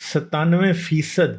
97%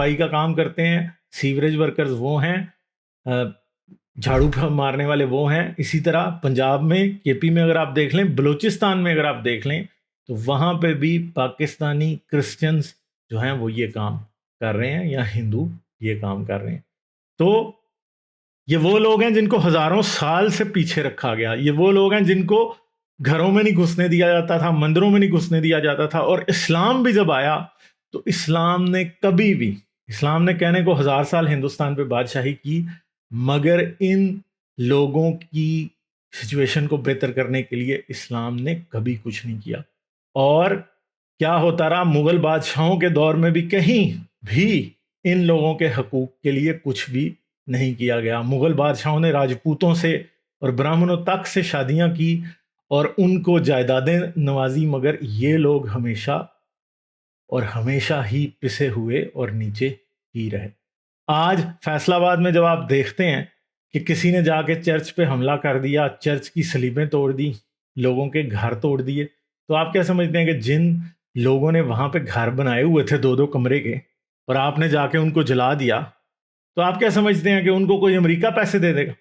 صفائی کا کام کرتے ہیں، سیوریج ورکرز وہ ہیں، جھاڑو مارنے والے وہ ہیں. اسی طرح پنجاب میں، کے پی میں اگر آپ دیکھ لیں، بلوچستان میں اگر آپ دیکھ لیں تو وہاں پہ بھی پاکستانی کرسچنز جو ہیں وہ یہ کام کر رہے ہیں، یا ہندو یہ کام کر رہے ہیں. تو یہ وہ لوگ ہیں جن کو ہزاروں سال سے پیچھے رکھا گیا. یہ وہ لوگ ہیں جن کو گھروں میں نہیں گھسنے دیا جاتا تھا، مندروں میں نہیں گھسنے دیا جاتا تھا. اور اسلام بھی جب آیا تو اسلام نے کبھی بھی، اسلام نے کہنے کو 1000 سال ہندوستان پہ بادشاہی کی، مگر ان لوگوں کی سچویشن کو بہتر کرنے کے لیے اسلام نے کبھی کچھ نہیں کیا. اور کیا ہوتا رہا، مغل بادشاہوں کے دور میں بھی کہیں بھی ان لوگوں کے حقوق کے لیے کچھ بھی نہیں کیا گیا. مغل بادشاہوں نے راجپوتوں سے اور برہمنوں تک سے شادیاں کی اور ان کو جائیدادیں نوازی، مگر یہ لوگ ہمیشہ اور ہمیشہ ہی پسے ہوئے اور نیچے ہی رہے. آج فیصل آباد میں جب آپ دیکھتے ہیں کہ کسی نے جا کے چرچ پہ حملہ کر دیا، چرچ کی صلیبیں توڑ دی، لوگوں کے گھر توڑ دیے، تو آپ کیا سمجھتے ہیں کہ جن لوگوں نے وہاں پہ گھر بنائے ہوئے تھے 2-2 کمرے کے، اور آپ نے جا کے ان کو جلا دیا، تو آپ کیا سمجھتے ہیں کہ ان کو کوئی امریکہ پیسے دے دے گا؟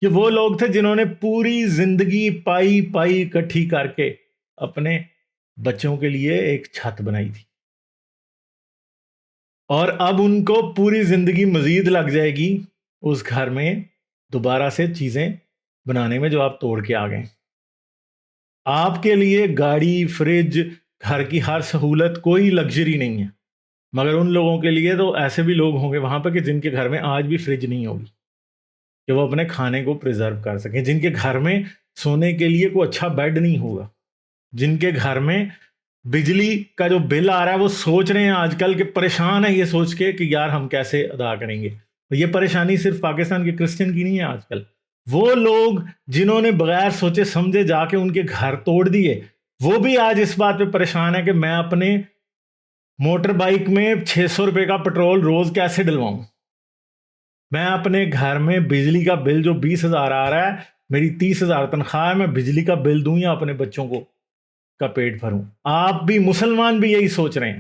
یہ وہ لوگ تھے جنہوں نے پوری زندگی پائی پائی اکٹھی کر کے اپنے بچوں کے لیے ایک چھت بنائی تھی، اور اب ان کو پوری زندگی مزید لگ جائے گی اس گھر میں دوبارہ سے چیزیں بنانے میں جو آپ توڑ کے آ گئے. آپ کے لیے گاڑی، فریج، گھر کی ہر سہولت کوئی لگژری نہیں ہے، مگر ان لوگوں کے لیے تو ایسے بھی لوگ ہوں گے وہاں پہ کہ جن کے گھر میں آج بھی فریج نہیں ہوگی کہ وہ اپنے کھانے کو پریزرو کر سکیں، جن کے گھر میں سونے کے لیے کوئی اچھا بیڈ نہیں ہوگا، جن کے گھر میں بجلی کا جو بل آ رہا ہے وہ سوچ رہے ہیں آج کل کہ پریشان ہے یہ سوچ کے کہ یار ہم کیسے ادا کریں گے. یہ پریشانی صرف پاکستان کے کرسچن کی نہیں ہے آج کل. وہ لوگ جنہوں نے بغیر سوچے سمجھے جا کے ان کے گھر توڑ دیے، وہ بھی آج اس بات پہ پریشان ہے کہ میں اپنے موٹر بائک میں 600 روپے کا پٹرول روز کیسے ڈلواؤں، میں اپنے گھر میں بجلی کا بل جو 20,000 آ رہا ہے، میری 30,000 تنخواہ ہے، میں بجلی کا بل دوں یا اپنے بچوں کو کا پیٹ بھروں. آپ بھی، مسلمان بھی یہی سوچ رہے ہیں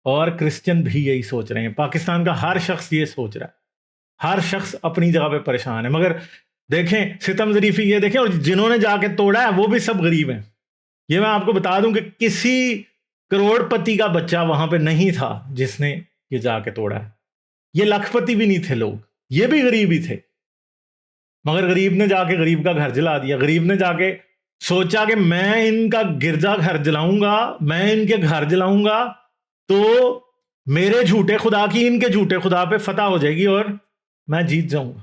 اور کرسچن بھی یہی سوچ رہے ہیں. پاکستان کا ہر شخص یہ سوچ رہا ہے، ہر شخص اپنی جگہ پہ پریشان ہے. مگر دیکھیں ستم ظریفی، یہ دیکھیں، اور جنہوں نے جا کے توڑا ہے وہ بھی سب غریب ہیں. یہ میں آپ کو بتا دوں کہ کسی کروڑ پتی کا بچہ وہاں پہ نہیں تھا جس نے یہ جا کے توڑا ہے. یہ لاکھ پتی بھی نہیں تھے لوگ، یہ بھی غریب ہی تھے، مگر غریب نے جا کے غریب کا گھر جلا دیا. غریب نے جا کے سوچا کہ میں ان کا گرجا گھر جلاؤں گا، میں ان کے گھر جلاؤں گا تو میرے جھوٹے خدا کی ان کے جھوٹے خدا پہ فتح ہو جائے گی اور میں جیت جاؤں گا،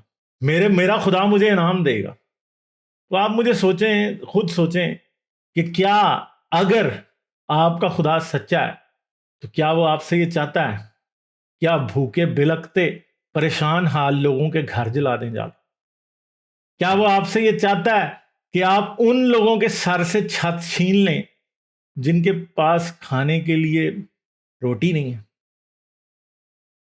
میرا خدا مجھے انعام دے گا. تو آپ مجھے سوچیں، خود سوچیں کہ کیا اگر آپ کا خدا سچا ہے تو کیا وہ آپ سے یہ چاہتا ہے کیا بھوکے بلکتے پریشان حال لوگوں کے گھر جلا دیں جا کے؟ کیا وہ آپ سے یہ چاہتا ہے کہ آپ ان لوگوں کے سر سے چھت چھین لیں جن کے پاس کھانے کے لیے روٹی نہیں ہے،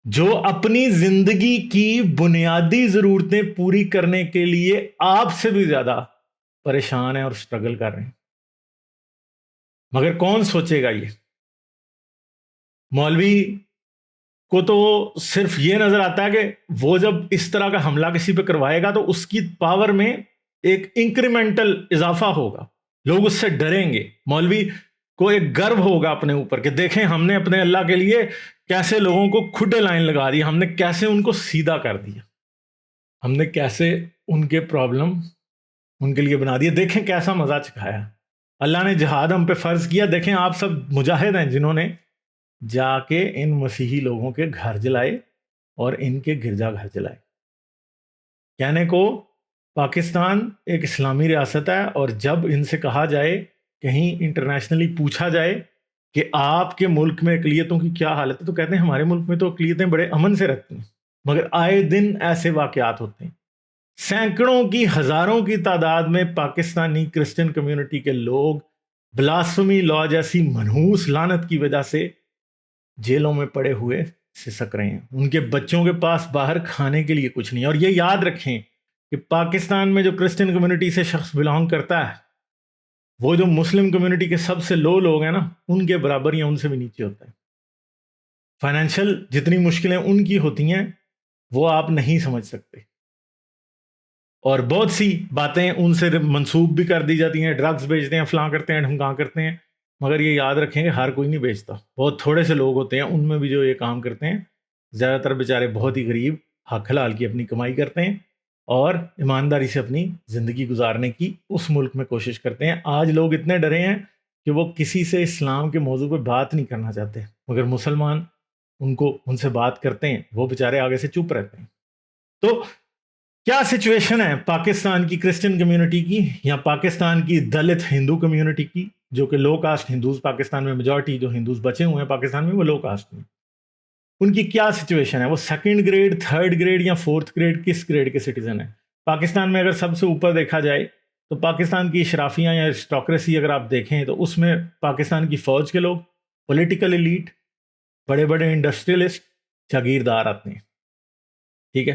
جو اپنی زندگی کی بنیادی ضرورتیں پوری کرنے کے لیے آپ سے بھی زیادہ پریشان ہیں اور سٹرگل کر رہے ہیں؟ مگر کون سوچے گا یہ؟ مولوی کو تو صرف یہ نظر آتا ہے کہ وہ جب اس طرح کا حملہ کسی پہ کروائے گا تو اس کی پاور میں ایک انکریمنٹل اضافہ ہوگا، لوگ اس سے ڈریں گے. مولوی کو ایک گرو ہوگا اپنے اوپر کہ دیکھیں ہم نے اپنے اللہ کے لیے کیسے لوگوں کو کھڈے لائن لگا دی، ہم نے کیسے ان کو سیدھا کر دیا، ہم نے کیسے ان کے پرابلم ان کے لیے بنا دیے، دیکھیں کیسا مزہ چکھایا. اللہ نے جہاد ہم پہ فرض کیا، دیکھیں آپ سب مجاہد ہیں جنہوں نے جا کے ان مسیحی لوگوں کے گھر جلائے اور ان کے گرجا گھر جلائے. کہنے کو پاکستان ایک اسلامی ریاست ہے، اور جب ان سے کہا جائے، کہیں انٹرنیشنلی پوچھا جائے کہ آپ کے ملک میں اقلیتوں کی کیا حالت ہے، تو کہتے ہیں ہمارے ملک میں تو اقلیتیں بڑے امن سے رہتی ہیں. مگر آئے دن ایسے واقعات ہوتے ہیں. سینکڑوں کی، ہزاروں کی تعداد میں پاکستانی کرسچن کمیونٹی کے لوگ بلاسفمی لا جیسی منحوس لعنت کی وجہ سے جیلوں میں پڑے ہوئے سسک رہے ہیں. ان کے بچوں کے پاس باہر کھانے کے لیے کچھ نہیں. اور یہ یاد رکھیں کہ پاکستان میں جو کرسچن کمیونٹی سے شخص بلانگ کرتا ہے وہ جو مسلم کمیونٹی کے سب سے لو لوگ ہیں نا، ان کے برابر یا ان سے بھی نیچے ہوتا ہے. فائنینشیل جتنی مشکلیں ان کی ہوتی ہیں وہ آپ نہیں سمجھ سکتے، اور بہت سی باتیں ان سے منسوب بھی کر دی جاتی ہیں، ڈرگز بیچتے ہیں، فلاں کرتے ہیں، ڈھمکاں کرتے ہیں، مگر یہ یاد رکھیں کہ ہر کوئی نہیں بیچتا، بہت تھوڑے سے لوگ ہوتے ہیں ان میں بھی جو یہ کام کرتے ہیں، زیادہ تر بیچارے بہت ہی غریب حق حلال کی اپنی کمائی کرتے ہیں اور ایمانداری سے اپنی زندگی گزارنے کی اس ملک میں کوشش کرتے ہیں۔ آج لوگ اتنے ڈرے ہیں کہ وہ کسی سے اسلام کے موضوع پہ بات نہیں کرنا چاہتے، مگر مسلمان ان سے بات کرتے ہیں، وہ بیچارے آگے سے چپ رہتے ہیں۔ تو کیا سچویشن ہے پاکستان کی کرسچن کمیونٹی کی یا پاکستان کی دلت ہندو کمیونٹی کی، جو کہ لو کاسٹ ہندوز پاکستان میں میجورٹی جو ہندوز بچے ہوئے ہیں پاکستان میں وہ لو کاسٹ میں، ان کی کیا سچویشن ہے؟ وہ سیکنڈ گریڈ، تھرڈ گریڈ یا فورتھ گریڈ، کس گریڈ کے سٹیزن ہیں؟ پاکستان میں اگر سب سے اوپر دیکھا جائے تو پاکستان کی اشرافیہ یا اسٹوکریسی اگر آپ دیکھیں تو اس میں پاکستان کی فوج کے لوگ، پولیٹیکل ایلیٹ، بڑے بڑے انڈسٹریلسٹ، جاگیردار آتے ہیں، ٹھیک ہے۔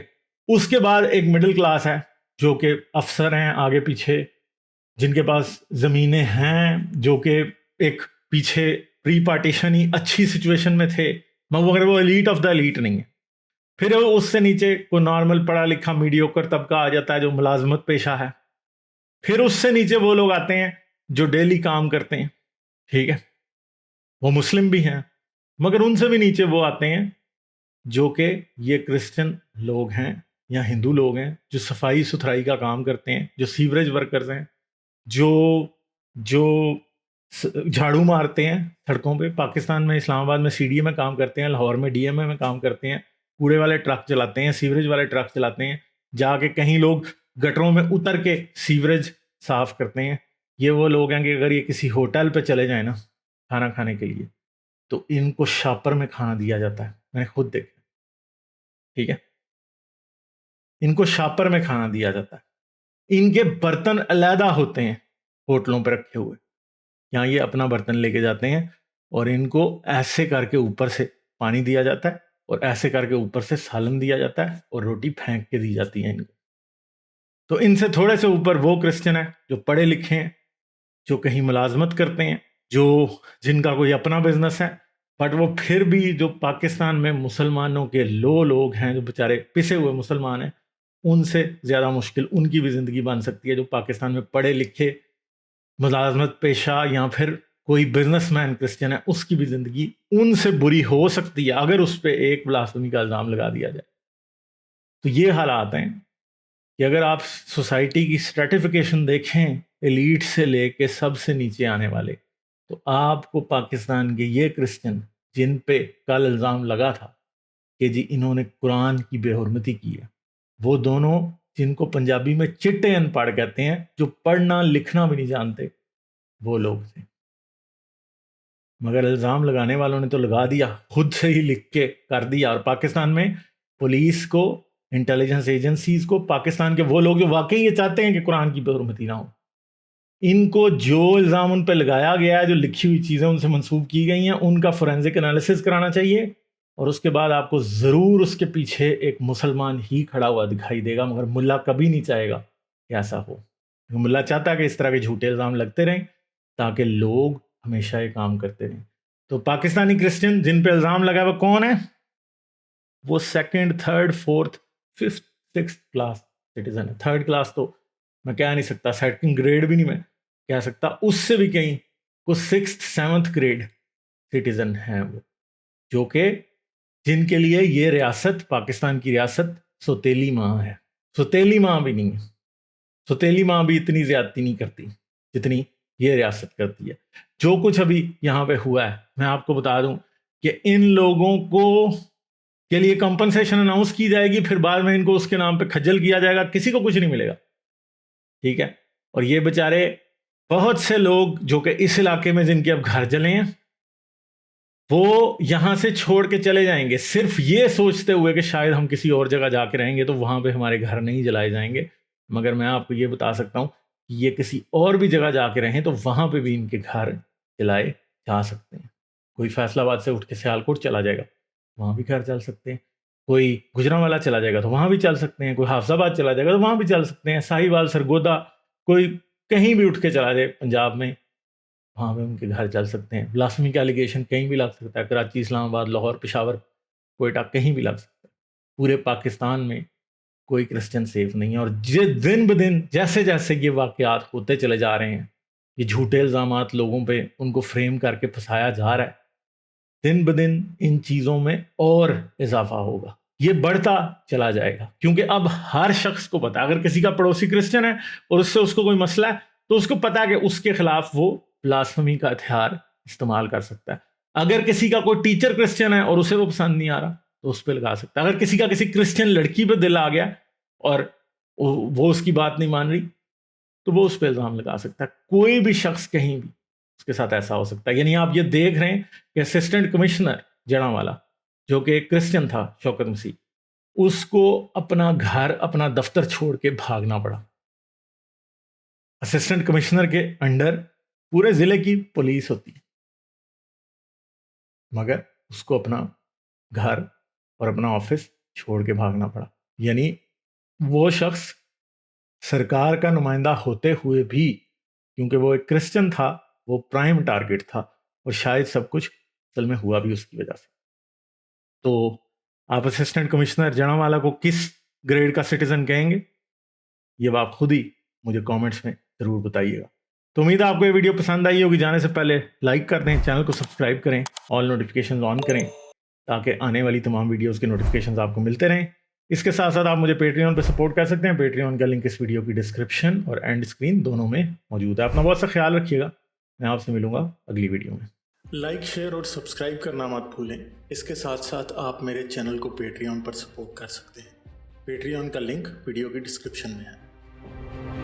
اس کے بعد ایک مڈل کلاس ہے جو کہ افسر ہیں آگے پیچھے، جن کے پاس زمینیں ہیں، جو کہ ایک پیچھے پری پارٹیشن ہی اچھی سچویشن میں تھے، مگر وہ ایلیٹ آف دا ایلیٹ نہیں ہے۔ پھر اس سے نیچے کوئی نارمل پڑھا لکھا میڈیوکر طبقہ آ جاتا ہے جو ملازمت پیشہ ہے۔ پھر اس سے نیچے وہ لوگ آتے ہیں جو ڈیلی کام کرتے ہیں، ٹھیک ہے، وہ مسلم بھی ہیں، مگر ان سے بھی نیچے وہ آتے ہیں جو کہ یہ کرسچن لوگ ہیں یا ہندو لوگ ہیں جو صفائی ستھرائی کا کام کرتے ہیں، جو سیوریج ورکرز ہیں، جو جھاڑو مارتے ہیں سڑکوں پہ۔ پاکستان میں اسلام آباد میں سی ڈی اے میں کام کرتے ہیں، لاہور میں ڈی ایم اے میں کام کرتے ہیں، کوڑے والے ٹرک چلاتے ہیں، سیوریج والے ٹرک چلاتے ہیں، جا کے کہیں لوگ گٹروں میں اتر کے سیوریج صاف کرتے ہیں۔ یہ وہ لوگ ہیں کہ اگر یہ کسی ہوٹل پہ چلے جائیں نا کھانا کھانے کے لیے تو ان کو شاپر میں کھانا دیا جاتا ہے، میں نے خود دیکھا، ٹھیک ہے، ان کو شاپر میں کھانا دیا جاتا ہے، ان کے برتن علیحدہ ہوتے ہیں ہوٹلوں پہ رکھے ہوئے، یہاں یہ اپنا برتن لے کے جاتے ہیں اور ان کو ایسے کر کے اوپر سے پانی دیا جاتا ہے اور ایسے کر کے اوپر سے سالن دیا جاتا ہے اور روٹی پھینک کے دی جاتی ہے ان کو۔ تو ان سے تھوڑے سے اوپر وہ کرسچن ہیں جو پڑھے لکھے ہیں، جو کہیں ملازمت کرتے ہیں، جن کا کوئی اپنا بزنس ہے، بٹ وہ پھر بھی جو پاکستان میں مسلمانوں کے لوگ ہیں، جو بیچارے پسے ہوئے مسلمان ہیں، ان سے زیادہ مشکل ان کی بھی زندگی بن سکتی ہے جو پاکستان میں پڑھے لکھے ملازمت پیشہ یا پھر کوئی بزنس مین کرسچن ہے، اس کی بھی زندگی ان سے بری ہو سکتی ہے اگر اس پہ ایک بلاسفمی کا الزام لگا دیا جائے۔ تو یہ حالات ہیں کہ اگر آپ سوسائٹی کی اسٹریٹیفیکیشن دیکھیں ایلیٹ سے لے کے سب سے نیچے آنے والے، تو آپ کو پاکستان کے یہ کرسچن جن پہ کل الزام لگا تھا کہ جی انہوں نے قرآن کی بے حرمتی کی ہے، وہ دونوں جن کو پنجابی میں چٹے ان پڑھ کہتے ہیں، جو پڑھنا لکھنا بھی نہیں جانتے، وہ لوگ تھے۔ مگر الزام لگانے والوں نے تو لگا دیا، خود سے ہی لکھ کے کر دیا، اور پاکستان میں پولیس کو، انٹیلیجنس ایجنسیز کو، پاکستان کے وہ لوگ جو واقعی یہ چاہتے ہیں کہ قرآن کی بے حرمتی نہ ہو، ان کو جو الزام ان پہ لگایا گیا ہے، جو لکھی ہوئی چیزیں ان سے منسوب کی گئی ہیں، ان کا فورینزک انالیسس کرانا چاہیے، اور اس کے بعد آپ کو ضرور اس کے پیچھے ایک مسلمان ہی کھڑا ہوا دکھائی دے گا، مگر ملا کبھی نہیں چاہے گا کہ ایسا ہو۔ ملا چاہتا ہے کہ اس طرح کے جھوٹے الزام لگتے رہیں تاکہ لوگ ہمیشہ یہ کام کرتے رہیں۔ تو پاکستانی کرسچن جن پہ الزام لگا وہ کون ہے؟ وہ second, third, fourth, fifth, six class citizen ہے۔ تھرڈ کلاس تو میں کہہ نہیں سکتا، سیکنڈ گریڈ بھی نہیں میں کہہ سکتا، اس سے بھی کہیں وہ سکستھ، سیونتھ گریڈ سٹیزن ہیں، وہ جو کہ جن کے لیے یہ ریاست، پاکستان کی ریاست، سوتیلی ماں ہے۔ سوتیلی ماں بھی نہیں ہے، سوتیلی ماں بھی اتنی زیادتی نہیں کرتی جتنی یہ ریاست کرتی ہے۔ جو کچھ ابھی یہاں پہ ہوا ہے، میں آپ کو بتا دوں کہ ان لوگوں کو کے لیے کمپنسیشن اناؤنس کی جائے گی، پھر بعد میں ان کو اس کے نام پہ کھجل کیا جائے گا، کسی کو کچھ نہیں ملے گا، ٹھیک ہے۔ اور یہ بیچارے بہت سے لوگ جو کہ اس علاقے میں جن کے اب گھر جلے ہیں، وہ یہاں سے چھوڑ کے چلے جائیں گے صرف یہ سوچتے ہوئے کہ شاید ہم کسی اور جگہ جا کے رہیں گے تو وہاں پہ ہمارے گھر نہیں جلائے جائیں گے، مگر میں آپ کو یہ بتا سکتا ہوں کہ یہ کسی اور بھی جگہ جا کے رہیں تو وہاں پہ بھی ان کے گھر جلائے جا سکتے ہیں۔ کوئی فیصل آباد سے اٹھ کے سیالکوٹ چلا جائے گا، وہاں بھی گھر چل سکتے ہیں۔ کوئی گجرانوالہ چلا جائے گا تو وہاں بھی چل سکتے ہیں۔ کوئی حافظ آباد چلا جائے گا تو وہاں بھی چل سکتے ہیں۔ ساہیوال، سرگودا، کوئی کہیں بھی اٹھ کے چلا جائے پنجاب میں، وہاں پہ ان کے گھر چل سکتے ہیں. بلاسفمی کا الیگیشن کہیں بھی لگ سکتا ہے, کراچی, اسلام آباد, لاہور, پشاور, کوئٹہ, کہیں بھی لگ سکتا ہے. پورے پاکستان میں کوئی کرسچن سیف نہیں ہے. اور دن بدن جیسے جیسے یہ واقعات ہوتے چلے جا رہے ہیں, یہ جھوٹے الزامات لوگوں پہ ان کو فریم کر کے پھنسایا جا رہا ہے, دن بدن ان چیزوں میں اور اضافہ ہوگا, یہ بڑھتا چلا جائے گا. کیونکہ اب ہر شخص کو پتا, اگر کسی کا پڑوسی کرسچن ہے اور اس سے اس کو کوئی مسئلہ ہے تو اس کو پتا کہ اس کے خلاف وہ بلاسفمی کا ہتھیار استعمال کر سکتا ہے. اگر کسی کا کوئی ٹیچر کرسچن ہے اور اسے وہ پسند نہیں آ رہا تو اس پہ لگا سکتا ہے. اگر کسی کا کسی کرسچن لڑکی پہ دل آ گیا اور وہ اس کی بات نہیں مان رہی تو وہ اس پہ الزام لگا سکتا ہے. کوئی بھی شخص کہیں بھی اس کے ساتھ ایسا ہو سکتا ہے. یعنی آپ یہ دیکھ رہے ہیں کہ اسسٹنٹ کمشنر جڑاوالا جو کہ ایک کرسچن تھا, شوکت مسیح, اس کو اپنا گھر, اپنا دفتر چھوڑ کے بھاگنا پڑا. اسسٹنٹ کمشنر کے انڈر پورے ضلع کی پولیس ہوتی ہے, مگر اس کو اپنا گھر اور اپنا آفس چھوڑ کے بھاگنا پڑا. یعنی وہ شخص سرکار کا نمائندہ ہوتے ہوئے بھی, کیونکہ وہ ایک کرسچن تھا, وہ پرائم ٹارگٹ تھا, اور شاید سب کچھ اصل میں ہوا بھی اس کی وجہ سے. تو آپ اسسٹنٹ کمشنر جڑاوالا کو کس گریڈ کا سٹیزن کہیں گے, یہ آپ خود ہی مجھے کامنٹس میں ضرور بتائیے گا. تو امید ہے آپ کو یہ ویڈیو پسند آئی ہوگی. جانے سے پہلے لائک کر دیں, چینل کو سبسکرائب کریں, آل نوٹیفیکیشنز آن کریں تاکہ آنے والی تمام ویڈیوز کے نوٹیفیکیشنز آپ کو ملتے رہیں. اس کے ساتھ ساتھ آپ مجھے پیٹریون پہ سپورٹ کر سکتے ہیں. پیٹریون کا لنک اس ویڈیو کی ڈسکرپشن اور اینڈ اسکرین دونوں میں موجود ہے. اپنا بہت سا خیال رکھیے گا. میں آپ سے ملوں گا اگلی ویڈیو میں. لائک, شیئر اور سبسکرائب کرنا مت بھولیں. اس کے ساتھ ساتھ آپ میرے چینل کو پیٹریون پر سپورٹ کر سکتے ہیں. پیٹریون کا لنک ویڈیو کی ڈسکرپشن میں ہے.